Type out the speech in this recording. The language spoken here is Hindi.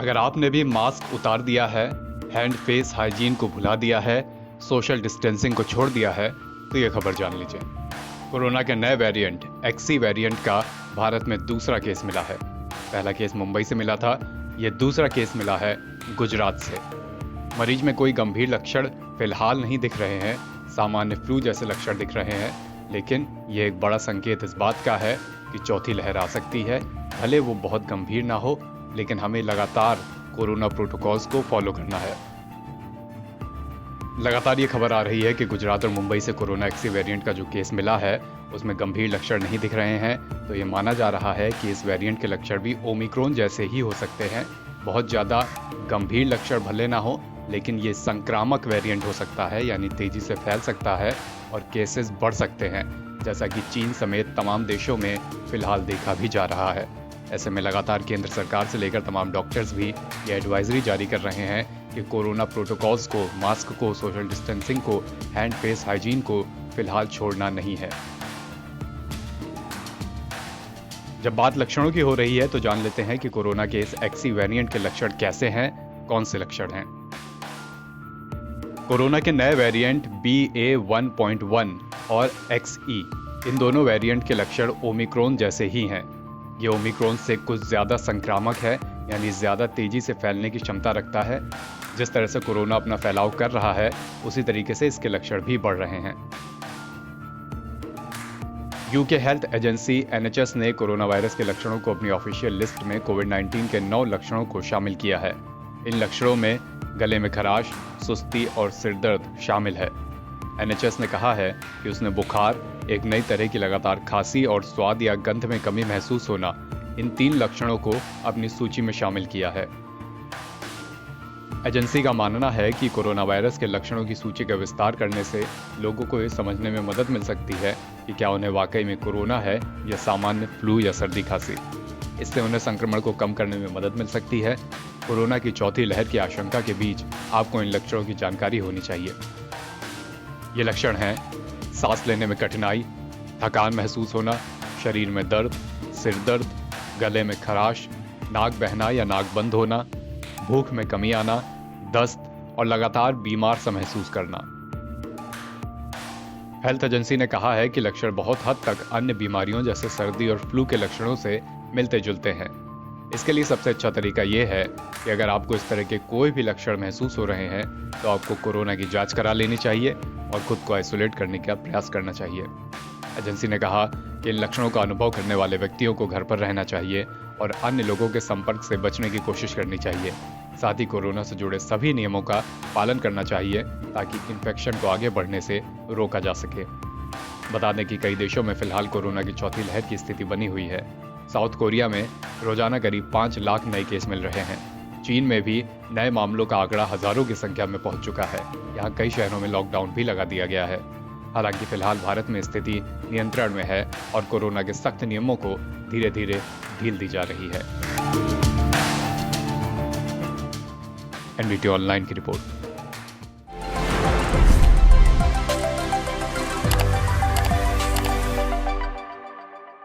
अगर आपने भी मास्क उतार दिया है, हैंड फेस हाइजीन को भुला दिया है, सोशल डिस्टेंसिंग को छोड़ दिया है, तो ये खबर जान लीजिए। कोरोना के नए वेरिएंट एक्सी वेरिएंट का भारत में दूसरा केस मिला है। पहला केस मुंबई से मिला था, ये दूसरा केस मिला है गुजरात से। मरीज में कोई गंभीर लक्षण फिलहाल नहीं दिख रहे हैं, सामान्य फ्लू जैसे लक्षण दिख रहे हैं, लेकिन ये एक बड़ा संकेत इस बात का है कि चौथी लहर आ सकती है। भले वो बहुत गंभीर ना हो, लेकिन हमें लगातार कोरोना प्रोटोकॉल्स को फॉलो करना है। लगातार ये खबर आ रही है कि गुजरात और मुंबई से कोरोना एक्सी वेरिएंट का जो केस मिला है उसमें गंभीर लक्षण नहीं दिख रहे हैं, तो ये माना जा रहा है कि इस वेरिएंट के लक्षण भी ओमिक्रॉन जैसे ही हो सकते हैं। बहुत ज़्यादा गंभीर लक्षण भले ना हो, लेकिन ये संक्रामक वेरिएंट हो सकता है, यानी तेजी से फैल सकता है और केसेस बढ़ सकते हैं, जैसा कि चीन समेत तमाम देशों में फिलहाल देखा भी जा रहा है। ऐसे में लगातार केंद्र सरकार से लेकर तमाम डॉक्टर्स भी ये एडवाइजरी जारी कर रहे हैं कि कोरोना प्रोटोकॉल्स को, मास्क को, सोशल डिस्टेंसिंग को, हैंड फेस हाइजीन को फिलहाल छोड़ना नहीं है। जब बात लक्षणों की हो रही है तो जान लेते हैं कि कोरोना के इस एक्सी वेरिएंट के लक्षण कैसे हैं, कौन से लक्षण हैं। कोरोना के नए वेरिएंट BA.1.1 और XE, इन दोनों वेरिएंट के लक्षण ओमिक्रॉन जैसे ही हैं। ये ओमिक्रॉन से कुछ ज़्यादा संक्रामक है, यानी ज़्यादा तेजी से फैलने की क्षमता रखता है। जिस तरह से कोरोना अपना फैलाव कर रहा है, उसी तरीके से इसके लक्षण भी बढ़ रहे हैं। यूके हेल्थ एजेंसी NHS ने कोरोना वायरस के लक्षणों को अपनी ऑफिशियल लिस्ट में कोविड-19 के 9 लक्षणों को शामिल किया है। इन लक्षणों में गले में खराश, सुस्ती और सिरदर्द शामिल है। NHS ने कहा है कि उसने बुखार, एक नई तरह की लगातार खांसी और स्वाद या गंध में कमी महसूस होना, इन 3 लक्षणों को अपनी सूची में शामिल किया है। एजेंसी का मानना है कि कोरोना वायरस के लक्षणों की सूची का विस्तार करने से लोगों को ये समझने में मदद मिल सकती है कि क्या उन्हें वाकई में कोरोना है या सामान्य फ्लू या सर्दी खांसी। इससे उन्हें संक्रमण को कम करने में मदद मिल सकती है। कोरोना की चौथी लहर की आशंका के बीच आपको इन लक्षणों की जानकारी होनी चाहिए। ये लक्षण हैं: सांस लेने में कठिनाई, थकान महसूस होना, शरीर में दर्द, सिर दर्द, गले में खराश, नाक बहना या नाक बंद होना, भूख में कमी आना, दस्त और लगातार बीमार सा महसूस करना। हेल्थ एजेंसी ने कहा है कि लक्षण बहुत हद तक अन्य बीमारियों जैसे सर्दी और फ्लू के लक्षणों से मिलते जुलते हैं। इसके लिए सबसे अच्छा तरीका यह है कि अगर आपको इस तरह के कोई भी लक्षण महसूस हो रहे हैं तो आपको कोरोना की जांच करा लेनी चाहिए और खुद को आइसोलेट करने का प्रयास करना चाहिए। एजेंसी ने कहा कि इन लक्षणों का अनुभव करने वाले व्यक्तियों को घर पर रहना चाहिए और अन्य लोगों के संपर्क से बचने की कोशिश करनी चाहिए। साथ ही कोरोना से जुड़े सभी नियमों का पालन करना चाहिए ताकि इन्फेक्शन को आगे बढ़ने से रोका जा सके। बता दें कि कई देशों में फिलहाल कोरोना की चौथी लहर की स्थिति बनी हुई है। साउथ कोरिया में रोजाना करीब 5 लाख नए केस मिल रहे हैं। चीन में भी नए मामलों का आंकड़ा हजारों की संख्या में पहुंच चुका है। यहाँ कई शहरों में लॉकडाउन भी लगा दिया गया है। हालांकि फिलहाल भारत में स्थिति नियंत्रण में है और कोरोना के सख्त नियमों को धीरे धीरे ढील दी जा रही है। NBT ऑनलाइन की रिपोर्ट।